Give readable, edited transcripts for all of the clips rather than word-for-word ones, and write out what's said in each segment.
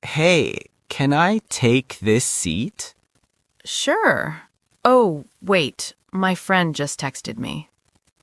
Hey, can I take this seat? Sure. Oh, wait. My friend just texted me.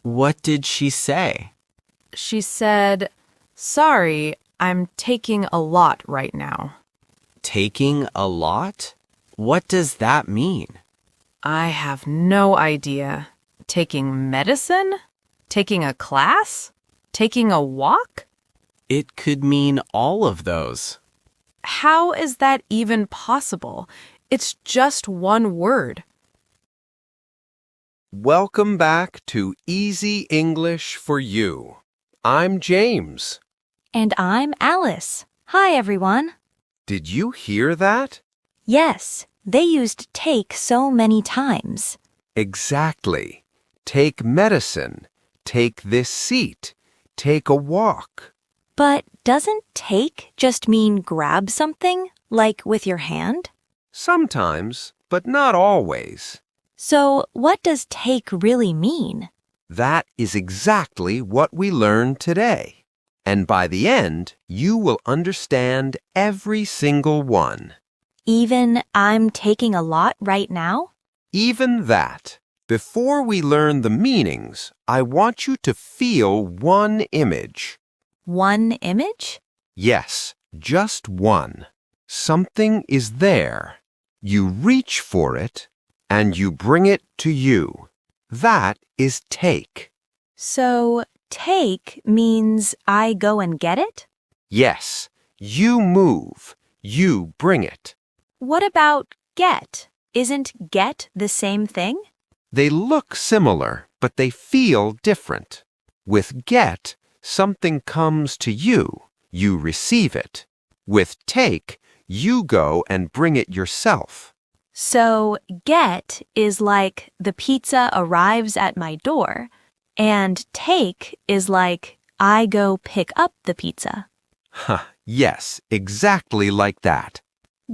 What did she say? She said, "Sorry, I'm taking a lot right now." Taking a lot? What does that mean? I have no idea. Taking medicine? Taking a class? Taking a walk? It could mean all of those. How is that even possible? It's just one word. Welcome back to Easy English for You. I'm James. And I'm Alice. Hi, everyone. Did you hear that? Yes, they used take so many times. Exactly. Take medicine. Take this seat. Take a walk. But doesn't take just mean grab something, like with your hand? Sometimes, but not always. So what does take really mean? That is exactly what we learned today. And by the end, you will understand every single one. Even I'm taking a lot right now? Even that. Before we learn the meanings, I want you to feel one image. One image? Yes, just one. Something is there. You reach for it, and you bring it to you. That is take. So take means I go and get it? Yes, you move. You bring it. What about get? Isn't get the same thing? They look similar, but they feel different. With get, something comes to you. You receive it. With take, you go and bring it yourself. So get is like the pizza arrives at my door, and take is like I go pick up the pizza. Yes, exactly like that.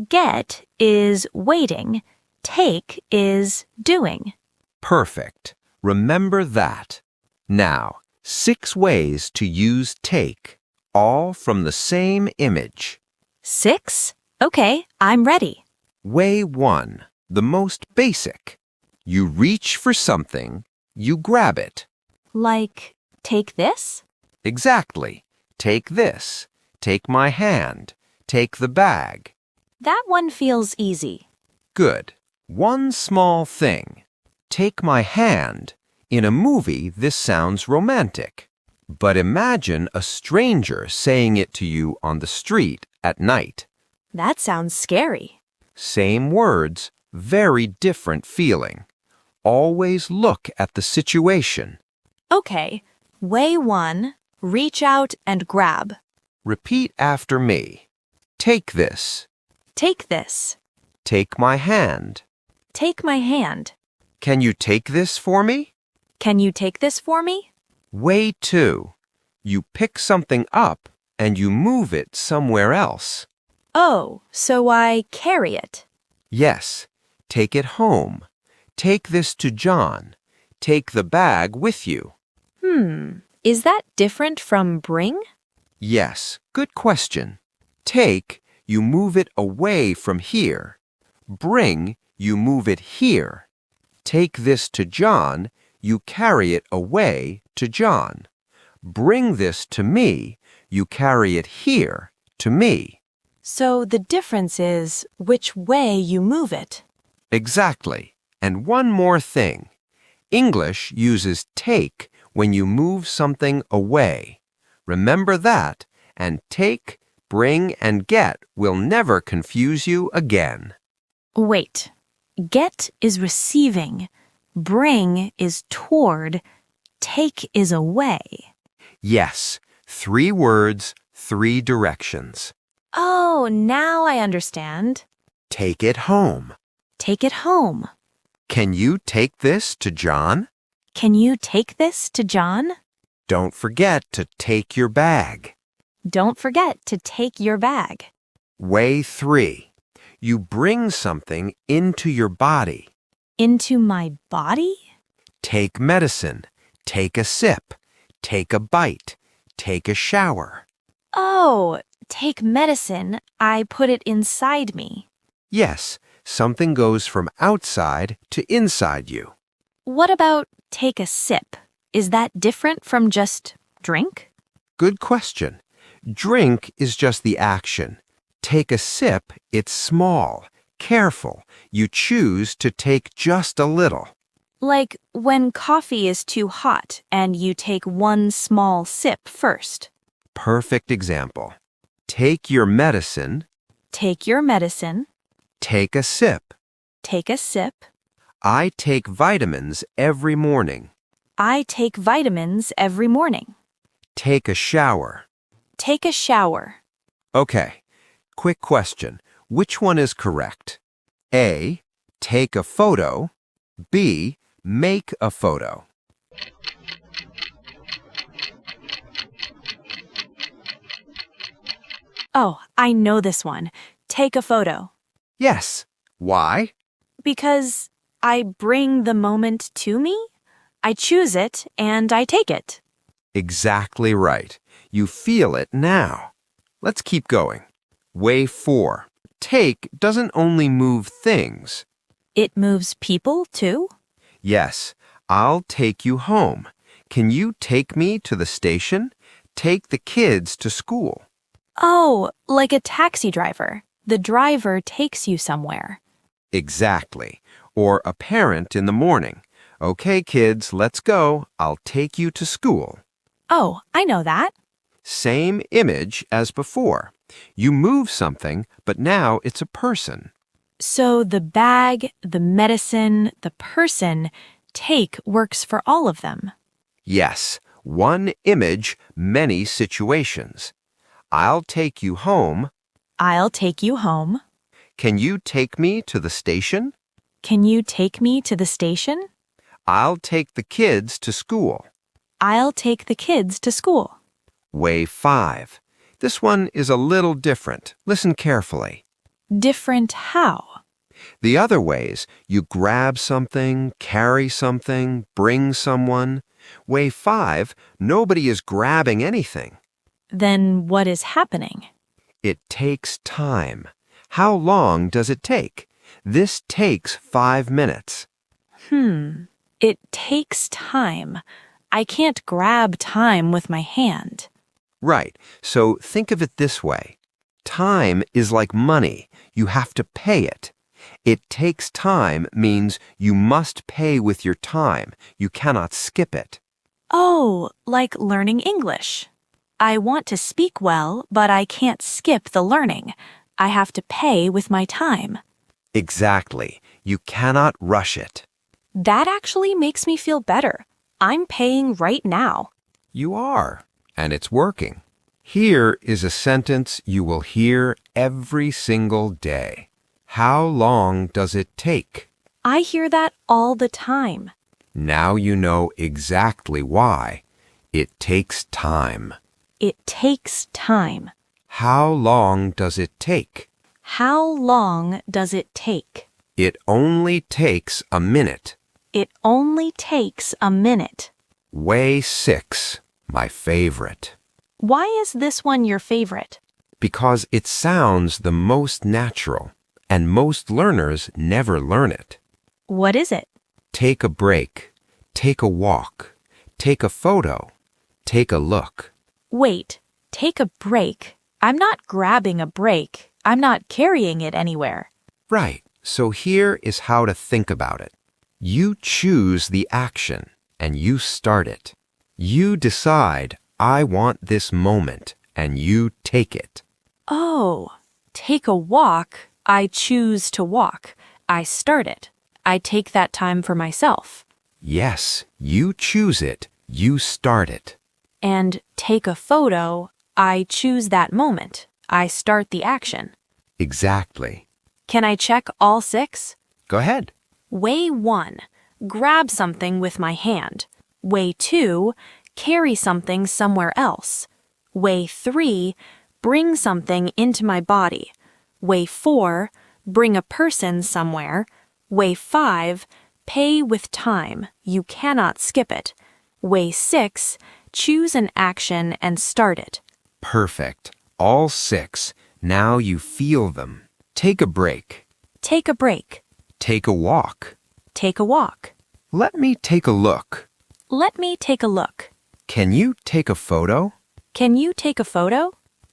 Get is waiting, take is doing. Perfect. Remember that. Now, 6 ways to use take, all from the same image. 6? Okay, I'm ready. Way 1, the most basic. You reach for something, you grab it. Like, take this? Exactly. Take this. Take my hand. Take the bag. That one feels easy. Good. One small thing. Take my hand. In a movie, this sounds romantic. But imagine a stranger saying it to you on the street at night. That sounds scary. Same words, very different feeling. Always look at the situation. Okay, way 1, reach out and grab. Repeat after me. Take this. Take this. Take my hand. Take my hand. Can you take this for me? Can you take this for me? Way 2. You pick something up and you move it somewhere else. Oh, so I carry it. Yes. Take it home. Take this to John. Take the bag with you. Is that different from bring? Yes, good question. Take, you move it away from here. Bring, you move it here. Take this to John, you carry it away to John. Bring this to me, you carry it here to me. So the difference is which way you move it. Exactly. And one more thing. English uses take when you move something away. Remember that, and take, bring, and get will never confuse you again. Wait. Get is receiving. Bring is toward. Take is away. Yes, 3 words, 3 directions. Oh, now I understand. Take it home. Take it home. Can you take this to John? Can you take this to John? Don't forget to take your bag. Don't forget to take your bag. Way 3. You bring something into your body. Into my body? Take medicine. Take a sip. Take a bite. Take a shower. Oh, take medicine, I put it inside me. Yes, something goes from outside to inside you. What about take a sip? Is that different from just drink? Good question. Drink is just the action. Take a sip, it's small, careful. You choose to take just a little. Like when coffee is too hot and you take one small sip first. Perfect example. Take your medicine. Take your medicine. Take a sip. Take a sip. I take vitamins every morning. I take vitamins every morning. Take a shower. Take a shower. Okay, quick question. Which one is correct? A, take a photo. B, make a photo. Oh, I know this one. Take a photo. Yes. Why? Because I bring the moment to me. I choose it and I take it. Exactly right. You feel it now. Let's keep going. Way 4. Take doesn't only move things. It moves people too? Yes, I'll take you home. Can you take me to the station? Take the kids to school. Oh, like a taxi driver. The driver takes you somewhere. Exactly. Or a parent in the morning. Okay, kids, let's go. I'll take you to school. Oh, I know that. Same image as before. You move something, but now it's a person. So the bag, the medicine, the person, take works for all of them. Yes, one image, many situations. I'll take you home. I'll take you home. Can you take me to the station? Can you take me to the station? I'll take the kids to school. I'll take the kids to school. Way 5. This one is a little different. Listen carefully. Different how? The other ways, you grab something, carry something, bring someone. Way 5, nobody is grabbing anything. Then what is happening? It takes time. How long does it take? This takes 5 minutes. It takes time. I can't grab time with my hand. Right, so think of it this way. Time is like money. You have to pay it. It takes time means you must pay with your time. You cannot skip it. Oh, like learning English. I want to speak well, but I can't skip the learning. I have to pay with my time. Exactly. You cannot rush it. That actually makes me feel better. I'm paying right now. You are, and it's working. Here is a sentence you will hear every single day. How long does it take? I hear that all the time. Now you know exactly why. It takes time. It takes time. How long does it take? How long does it take? It only takes a minute. It only takes a minute. Way 6, my favorite. Why is this one your favorite? Because it sounds the most natural, and most learners never learn it. What is it? Take a break. Take a walk. Take a photo. Take a look. Wait, take a break. I'm not grabbing a break. I'm not carrying it anywhere. Right, so here is how to think about it. You choose the action, and you start it. You decide, I want this moment, and you take it. Oh, take a walk. I choose to walk. I start it. I take that time for myself. Yes, you choose it. You start it. And take a photo. I choose that moment. I start the action. Exactly. Can I check all 6? Go ahead. Way 1, grab something with my hand. Way 2, carry something somewhere else. Way 3, bring something into my body. Way 4, bring a person somewhere. Way 5, pay with time. You cannot skip it. Way 6, choose an action and start it. Perfect. All 6. Now you feel them. Take a break. Take a break. Take a walk. Take a walk. Let me take a look. Let me take a look. Can you take a photo? Can you take a photo?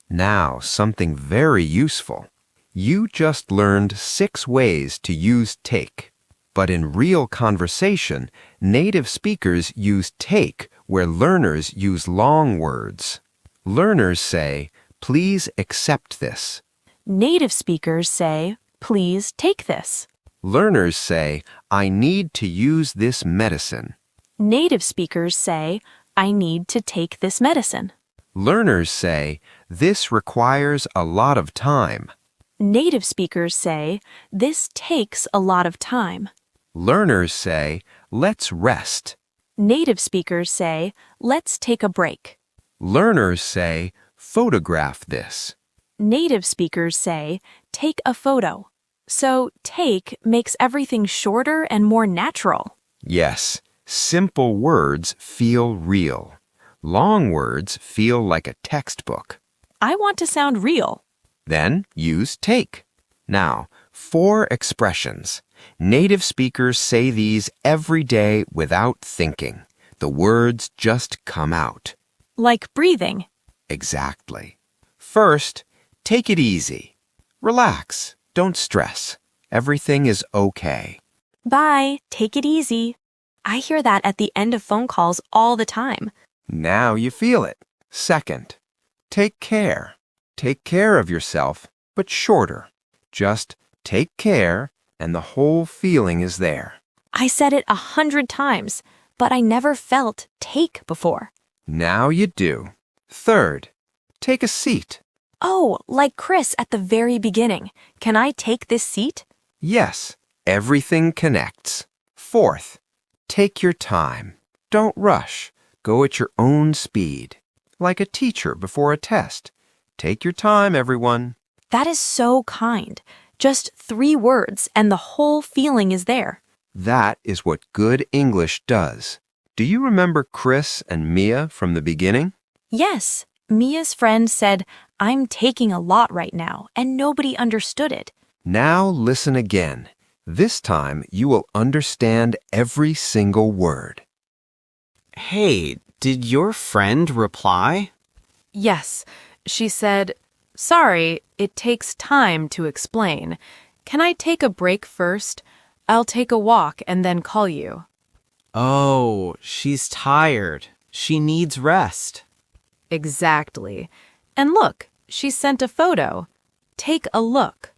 Now, something very useful. You just learned 6 ways to use take. But in real conversation, native speakers use take where learners use long words. Learners say, "Please accept this." Native speakers say, "Please take this." Learners say, "I need to use this medicine." Native speakers say, "I need to take this medicine." Learners say, "This requires a lot of time." Native speakers say, "This takes a lot of time." Learners say, "Let's rest." Native speakers say, "Let's take a break." Learners say, "Photograph this." Native speakers say, "Take a photo." So take makes everything shorter and more natural. Yes, simple words feel real. Long words feel like a textbook. I want to sound real. Then use take. Now, 4 expressions. Native speakers say these every day without thinking. The words just come out. Like breathing. Exactly. First, take it easy. Relax. Don't stress. Everything is okay. Bye. Take it easy. I hear that at the end of phone calls all the time. Now you feel it. Second, take care. Take care of yourself, but shorter. Just take care, and the whole feeling is there. I said it 100 times, but I never felt take before. Now you do. Third, take a seat. Oh, like Chris at the very beginning. Can I take this seat? Yes, everything connects. Fourth, take your time. Don't rush. Go at your own speed. Like a teacher before a test. Take your time, everyone. That is so kind. Just 3 words and the whole feeling is there. That is what good English does. Do you remember Chris and Mia from the beginning? Yes, Mia's friend said, "I'm taking a lot right now," and nobody understood it. Now listen again. This time you will understand every single word. Hey, did your friend reply? Yes, she said, "Sorry, it takes time to explain. Can I take a break first? I'll take a walk and then call you." Oh, she's tired. She needs rest. Exactly. And look, she sent a photo. Take a look.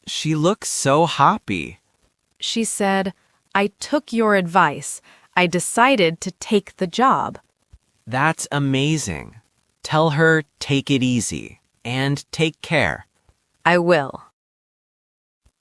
She looks so happy. She said, "I took your advice. I decided to take the job." That's amazing. Tell her take it easy and take care. I will.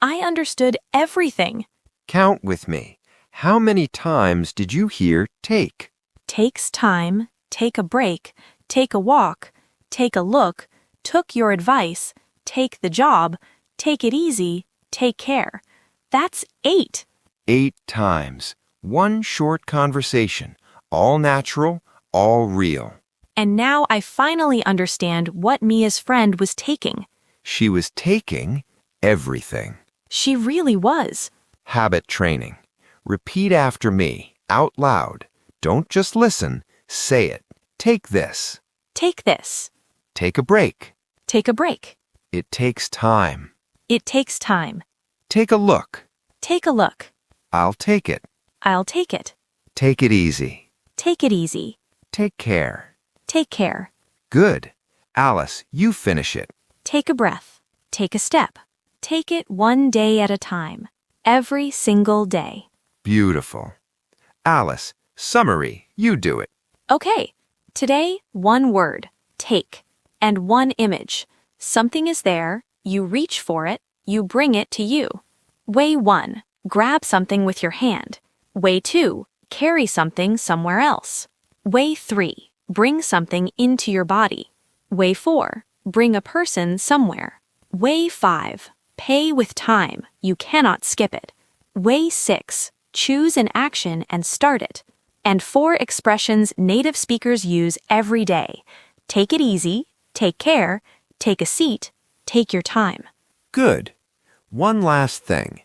I understood everything. Count with me. How many times did you hear take? Takes time, take a break, take a walk, take a look, took your advice, take the job, take it easy, take care. That's 8. 8 times. One short conversation. All natural, all real. And now I finally understand what Mia's friend was taking. She was taking everything. She really was. Habit training. Repeat after me, out loud. Don't just listen, say it. Take this. Take this. Take a break. Take a break. It takes time. It takes time. Take a look. Take a look. I'll take it. I'll take it. Take it easy. Take it easy. Take care. Take care. Good. Alice, you finish it. Take a breath. Take a step. Take it one day at a time. Every single day. Beautiful. Alice, summary, you do it. Okay. Today, 1 word. Take. And 1 image. Something is there. You reach for it. You bring it to you. Way 1. Grab something with your hand. Way 2. Carry something somewhere else. Way 3. Bring something into your body. Way 4. Bring a person somewhere. Way 5. Pay with time. You cannot skip it. Way 6. Choose an action and start it. And 4 expressions native speakers use every day. Take it easy. Take care. take a seat, take your time. Good. One last thing.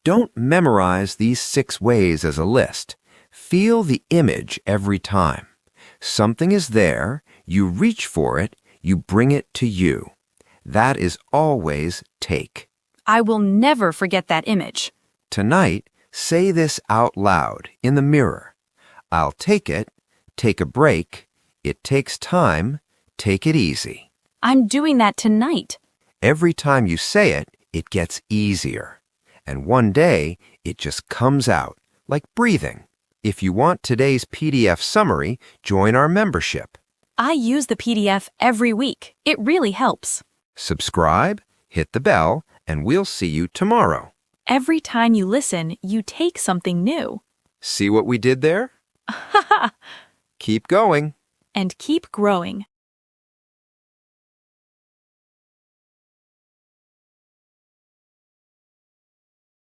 Don't memorize these 6 ways as a list. Feel the image every time. Something is there, you reach for it, you bring it to you. That is always take. I will never forget that image. Tonight, say this out loud in the mirror. I'll take it, take a break, it takes time, take it easy. I'm doing that tonight. Every time you say it, it gets easier. And one day, it just comes out, like breathing. If you want today's PDF summary, join our membership. I use the PDF every week. It really helps. Subscribe, hit the bell, and we'll see you tomorrow. Every time you listen, you take something new. See what we did there? Keep going. And keep growing.